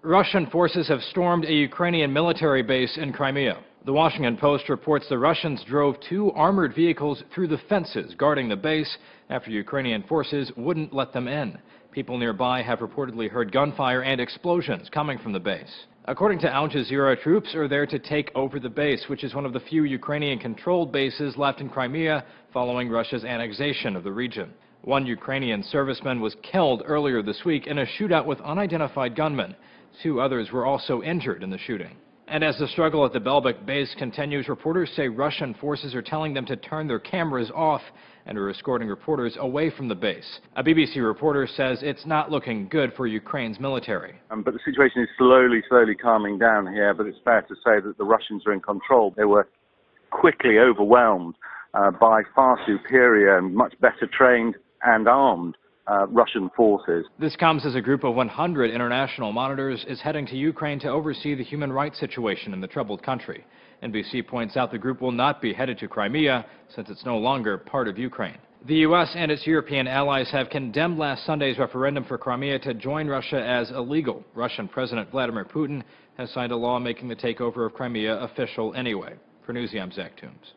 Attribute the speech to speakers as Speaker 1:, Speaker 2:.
Speaker 1: Russian forces have stormed a Ukrainian military base in Crimea. The Washington Post reports the Russians drove 2 armored vehicles through the fences guarding the base after Ukrainian forces wouldn't let them in. People nearby have reportedly heard gunfire and explosions coming from the base. According to Al Jazeera, troops are there to take over the base, which is one of the few Ukrainian-controlled bases left in Crimea following Russia's annexation of the region. One Ukrainian serviceman was killed earlier this week in a shootout with unidentified gunmen. 2 others were also injured in the shooting. And as the struggle at the Belbek base continues, reporters say Russian forces are telling them to turn their cameras off and are escorting reporters away from the base. A BBC reporter says it's not looking good for Ukraine's military.
Speaker 2: But the situation is slowly calming down here, but it's fair to say that the Russians are in control. They were quickly overwhelmed by far superior and much better trained and armed Russian forces.
Speaker 1: This comes as a group of 100 international monitors is heading to Ukraine to oversee the human rights situation in the troubled country. NBC points out the group will not be headed to Crimea since it's no longer part of Ukraine. The U.S. and its European allies have condemned last Sunday's referendum for Crimea to join Russia as illegal. Russian President Vladimir Putin has signed a law making the takeover of Crimea official anyway. For Newsy, I'm Zach Toombs.